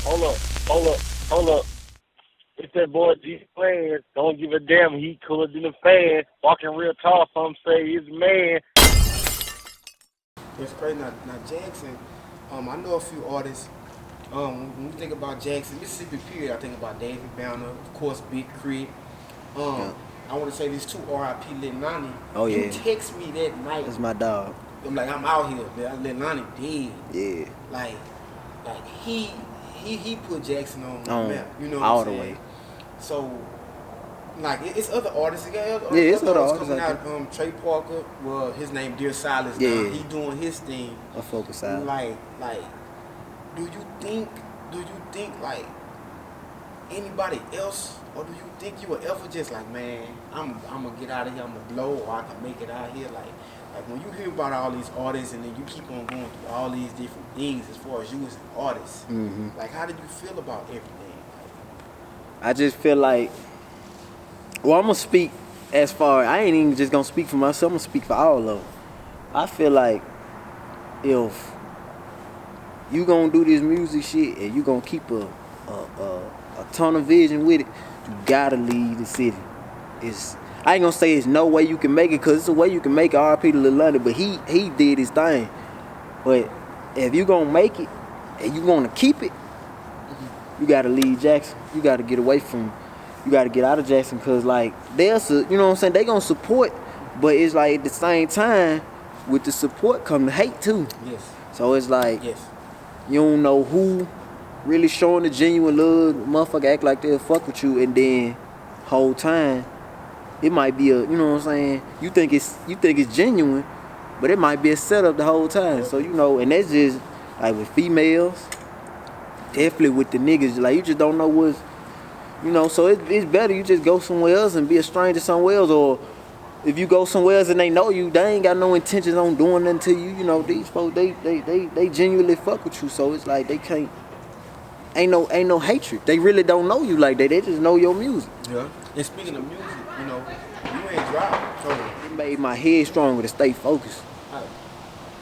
Hold up, hold up, hold up. It's that boy G Plans. Don't give a damn. He cooler than a fan. Walking real tall. Some say he's a man. It's crazy. Now Jackson, I know a few artists. When we think about Jackson, Mississippi period, I think about Davy Banner, of course, Big Crit. Yeah. I want to say these two R.I.P. Lil Lonnie. Oh, You yeah. text me that night. That's my dog. I'm like, I'm out here. Lil Lonnie dead. Yeah. Like he put Jackson on the map. You know what all I'm the saying? way. So, like, it's other artists. Yeah, it's other artists coming out out. Trey Parker, well, his name Dear Silas now. Yeah. He doing his thing. I focus out. Like, do you think like anybody else, or do you think you would ever just like, man, I'm gonna get out of here, I'm gonna blow, or I can make it out here? Like when you hear about all these artists and then you keep on going through all these different things as far as you as an artist, like how did you feel about everything? I just feel like, well, I'm gonna speak as far. I ain't even just gonna speak for myself. I'm gonna speak for all of them. I feel like if you gonna do this music shit and you gonna keep a ton of vision with it, you gotta leave the city. I ain't gonna say it's no way you can make it, cause it's a way you can make it. R.I.P. to Lil Lonnie, but he did his thing. But if you gonna make it and you wanna keep it, you gotta leave Jackson. You gotta get away from. You gotta get out of Jackson, cause like you know what I'm saying. They gonna support, but it's like at the same time, with the support come the hate too. Yes. So it's like, yes, you don't know who really showing the genuine love. Motherfucker act like they'll fuck with you, and then whole time it might be you know what I'm saying. You think it's genuine, but it might be a setup the whole time. So you know, and that's just like with females. Definitely with the niggas, like you just don't know what's, you know. So it's better you just go somewhere else and be a stranger somewhere else, or if you go somewhere else and they know you, they ain't got no intentions on doing nothing to you. You know, these folks, they genuinely fuck with you. So it's like they can't, ain't no hatred. They really don't know you like that. They just know your music. Yeah. And speaking of music, you know, you ain't driving. So It made my head stronger to stay focused.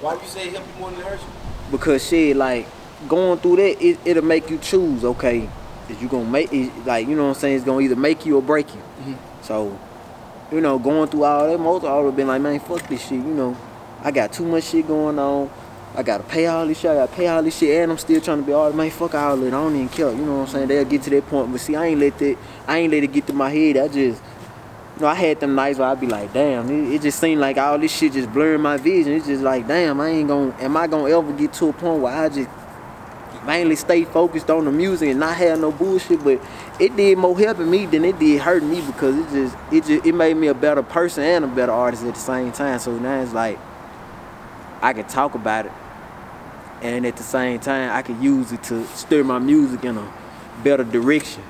why you say it help you more than it hurt you? Because shit, like going through that, it'll make you choose. Okay, is you gonna make it? Like, you know what I'm saying? It's gonna either make you or break you. So, you know, going through all that, most of all have been like, man, fuck this shit. You know, I got too much shit going on. I gotta pay all this shit. I gotta pay all this shit, and I'm still trying to be all, man, fuck all that. I don't even care. You know what I'm saying? They'll get to that point, but see, I ain't let it get to my head. I just, you know, I had them nights where I'd be like, damn, it just seemed like all this shit just blurring my vision. It's just like, damn, am I gonna ever get to a point where I just mainly stay focused on the music and not have no bullshit? But it did more helping me than it did hurting me, because it made me a better person and a better artist at the same time. So now it's like I can talk about it, and at the same time I can use it to steer my music in a better direction,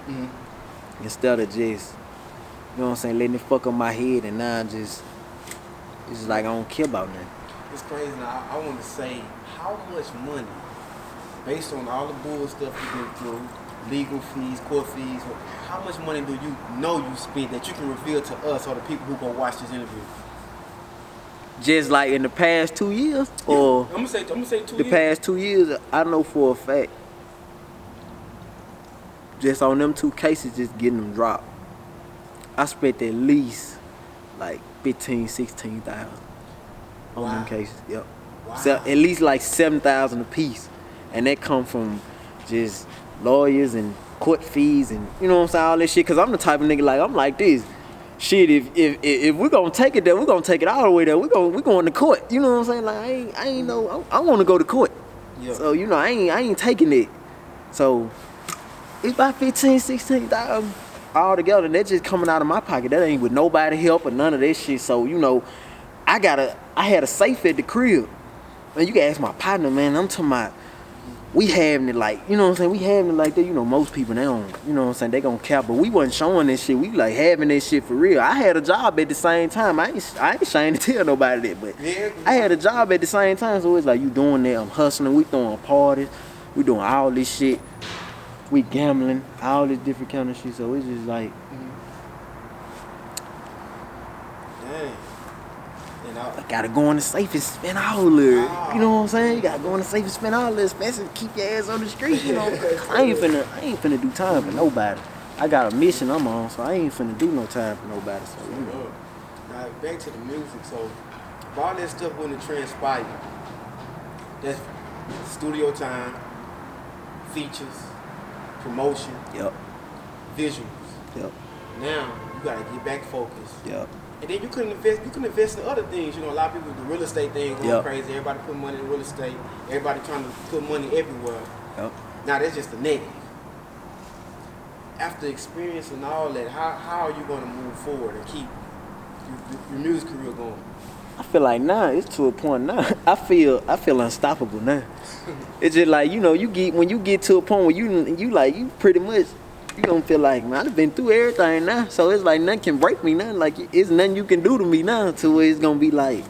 instead of just, you know what I'm saying, letting it fuck up my head, and now it's just like I don't care about nothing. It's crazy. Now, I want to say, how much money, based on all the bull stuff you've been through, legal fees, court fees, how much money do you know you spent that you can reveal to us or the people who gonna watch this interview? Just like in the past 2 years, or I'm gonna say 2 years. the past 2 years, I know for a fact, just on them 2 cases, just getting them dropped, I spent at least like 15, 16,000 on them cases. Yep. Wow. So at least like 7,000 a piece, and that come from just lawyers and court fees and, you know what I'm saying, all that shit. Cause I'm the type of nigga, like, I'm like this. Shit, if we're gonna take it there, we're gonna take it all the way there. We're going to court. You know what I'm saying? Like I ain't know. I want to go to court. Yep. So you know I ain't taking it. So it's about 15, 16,000 all together, and that's just coming out of my pocket. That ain't with nobody help or none of that shit. So you know, I had a safe at the crib. Man, you can ask my partner, man. I'm talking about, we having it like, you know what I'm saying? We having it like that. You know, most people, they don't, you know what I'm saying? They gonna cap, but we wasn't showing this shit. We like having that shit for real. I had a job at the same time. I ain't ashamed to tell nobody that, but Yeah. I had a job at the same time. So it's like, you doing that, I'm hustling. We throwing parties. We doing all this shit. We gambling, all this different kind of shit. So it's just like, Dang. And out. Gotta go in the safe and spend all of it. You know what I'm saying? You gotta go in the safe and spend all of it, especially keep your ass on the street, you know. I ain't finna do time for nobody. I got a mission I'm on, so I ain't finna do no time for nobody. So you know. Now back to the music, so if all that stuff wouldn't transpire, that's studio time, features, promotion, visuals. Yep. Now you gotta get back focused. Yep. And then you couldn't invest in other things. You know, a lot of people, the real estate thing going crazy. Everybody put money in real estate. Everybody trying to put money everywhere. Yep. Now that's just the negative. After experiencing all that, how are you going to move forward and keep your music career going? I feel like now it's to a point now. I feel unstoppable now. It's just like, you know, when you get to a point where you pretty much, you don't feel like, man, I've been through everything now. So it's like nothing can break me now. Like it's nothing you can do to me now to where it's gonna be like,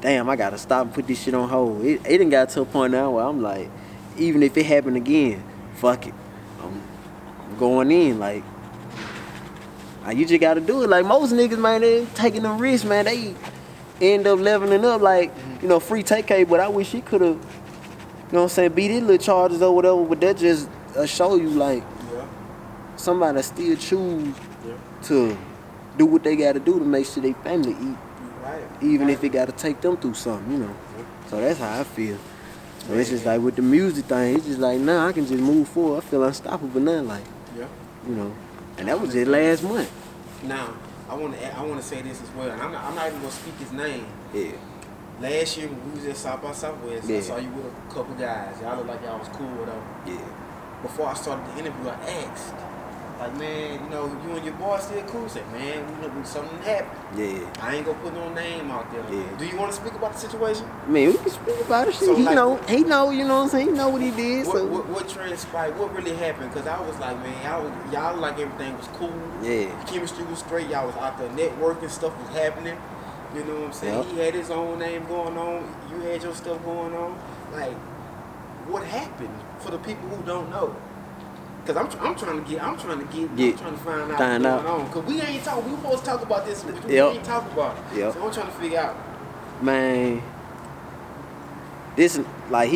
damn, I gotta stop and put this shit on hold. It done got to a point now where I'm like, even if it happened again, fuck it. I'm going in, like you just gotta do it. Like most niggas, man, they taking them risks, man. They end up leveling up like, you know, free TK, but I wish he could've, you know what I'm saying, beat his little charges or whatever, but that just show you like somebody still choose to do what they gotta do to make sure their family eat. Even if it gotta take them through something, you know. So that's how I feel. So it's just like with the music thing, it's just like now I can just move forward. I feel unstoppable now, like you know. And that was just last month. Now, I wanna say this as well, and I'm not even gonna speak his name. Yeah. Last year when we was at South by Southwest, I saw you with a couple guys. Y'all looked like y'all was cool with them. Yeah. Before I started the interview, I asked, like, man, you know, you and your boy still cool? He said, man, we know something happened. Yeah. I ain't gonna put no name out there. Yeah. Do you want to speak about the situation? Man, we can speak about it. So, he like, know, you know what I'm saying? He know what he did. What transpired? What really happened? Because I was like, man, y'all like everything was cool. Yeah. The chemistry was straight. Y'all was out there networking. Stuff was happening. You know what I'm saying? Yep. He had his own name going on. You had your stuff going on. Like, what happened for the people who don't know? Cause I'm trying to find out what's going on. Cause we ain't talking. We were supposed to talk about this, but we ain't talk about it. Yep. So I'm trying to figure out. Man, this like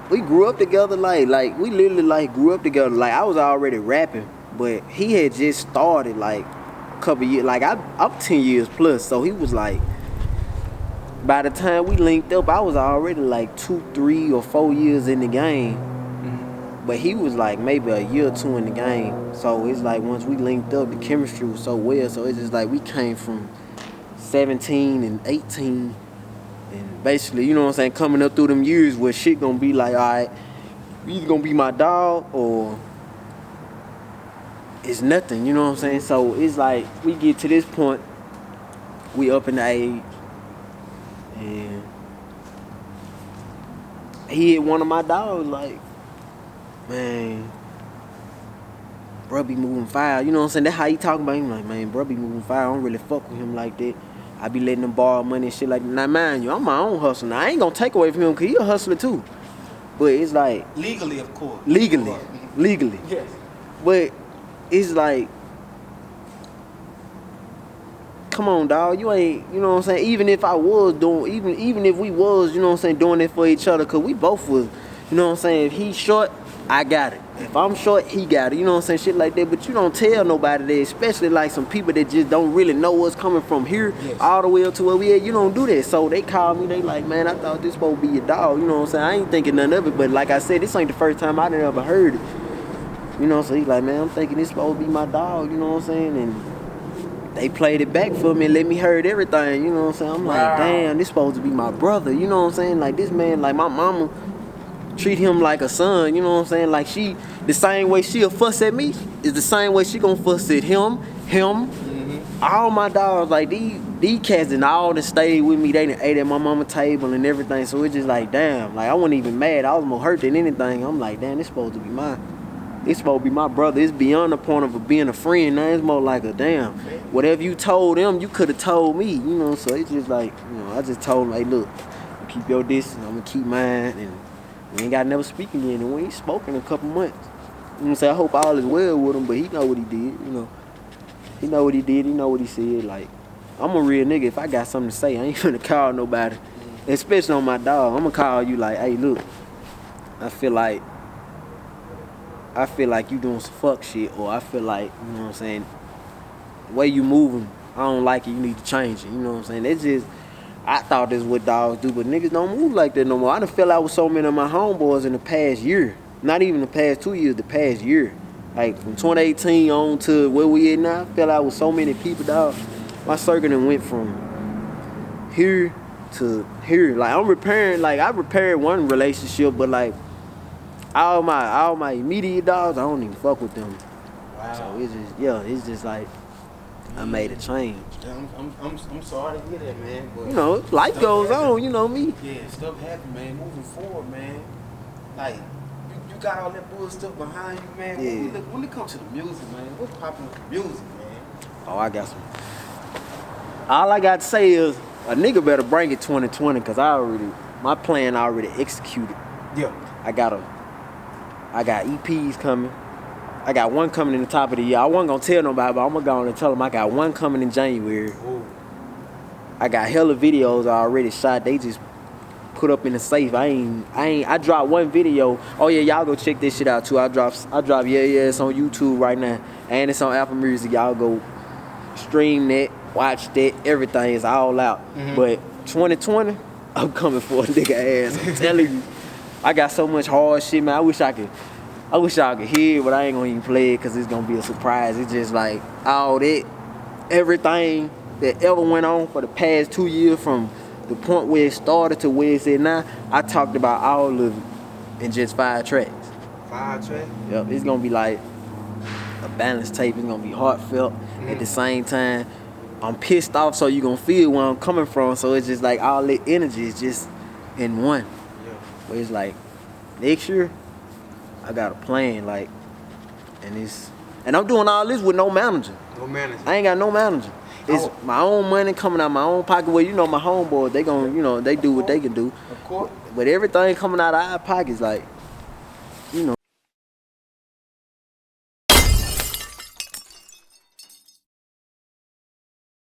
we grew up together. Like we literally like grew up together. Like I was already rapping, but he had just started like a couple years. Like I'm 10 years plus, so he was like. By the time we linked up, I was already like 2, 3, or 4 years in the game. But he was like maybe a year or two in the game. So it's like once we linked up, the chemistry was so well. So it's just like we came from 17 and 18. And basically, you know what I'm saying, coming up through them years where shit gonna be like, all right, you either gonna be my dog or it's nothing, you know what I'm saying? So it's like we get to this point, we up in the age. And he hit one of my dogs like, man, bro be moving fire. You know what I'm saying? That's how he talking about him. Like, man, bro be moving fire. I don't really fuck with him like that. I be letting him borrow money and shit like that. Now, mind you, I'm my own hustler. Now, I ain't gonna take away from him because he a hustler too. But it's like... Legally, of course. Legally. Yes. But it's like... Come on, dog. You ain't... You know what I'm saying? Even if I was doing... Even if we was, you know what I'm saying, doing it for each other, because we both was... You know what I'm saying? If he's short, I got it. If I'm short, he got it. You know what I'm saying? Shit like that. But you don't tell nobody that, especially like some people that just don't really know what's coming from here all the way up to where we at. You don't do that. So they call me. They like, man, I thought this supposed to be your dog. You know what I'm saying? I ain't thinking none of it. But like I said, this ain't the first time I done ever heard it. You know, so he's like, man, I'm thinking this supposed to be my dog. You know what I'm saying? And they played it back for me and let me heard everything. You know what I'm saying? I'm like, damn, this supposed to be my brother. You know what I'm saying? Like this man, like my mama treat him like a son, you know what I'm saying? Like the same way she'll fuss at me is the same way she gonna fuss at him, all my dogs, like these cats and all that stayed with me, they done ate at my mama's table and everything, so it's just like, damn, like I wasn't even mad, I was more hurt than anything. I'm like, damn, this supposed to be my brother. It's beyond the point of being a friend, now it's more like a damn, whatever you told them, you could have told me, you know, so it's just like, you know, I just told him, hey, look, you keep your distance, I'm gonna keep mine, and we ain't got to never speak again, and we ain't spoken in a couple months. You know what I'm saying? I hope all is well with him, but he know what he did, you know. He know what he did, he know what he said, like, I'm a real nigga. If I got something to say, I ain't finna call nobody. Especially on my dog. I'ma call you like, hey, look, I feel like you doing some fuck shit, or I feel like, you know what I'm saying, the way you moving, I don't like it, you need to change it, you know what I'm saying? It's just, I thought this is what dogs do, but niggas don't move like that no more. I done fell out with so many of my homeboys in the past year. Not even the past 2 years, the past year. Like from 2018 on to where we at now, I fell out with so many people, dog. My circle done went from here to here. Like I'm repairing, like I repaired one relationship, but like all my immediate dogs, I don't even fuck with them. Wow. So it's just like I made a change. Yeah, I'm sorry to hear that, man. But You know, life goes on, you know me. Yeah, stuff happen, man. Moving forward, man. Like you got all that bull stuff behind you, man. Yeah. When it comes to the music, man, what's popping with the music, man? Oh, I got some. All I got to say is a nigga better bring it 2020, cause my plan already executed. Yeah. I got EPs coming. I got one coming in the top of the year. I wasn't gonna tell nobody, but I'm gonna go on and tell them I got one coming in January. Ooh. I got hella videos already shot. They just put up in the safe. I dropped one video. Oh yeah, y'all go check this shit out too. I dropped it's on YouTube right now. And it's on Apple Music. Y'all go stream that, watch that, everything is all out. Mm-hmm. But 2020, I'm coming for a nigga ass. I'm telling you. I got so much hard shit, man. I wish y'all could hear it, but I ain't gonna even play it because it's gonna be a surprise. It's just like all that, everything that ever went on for the past 2 years, from the point where it started to where it's at now, I talked about all of it in just 5 tracks. 5 tracks? Yep, it's gonna be like a balanced tape. It's gonna be heartfelt at the same time. I'm pissed off, so you gonna feel where I'm coming from. So it's just like all the energy is just in one. Yeah. But it's like next year, I got a plan, like, and I'm doing all this with no manager. No manager. I ain't got no manager. It's my own money coming out my own pocket. Well, my homeboys, they gon', they do what they can do. Of course. But everything coming out of our pockets, like,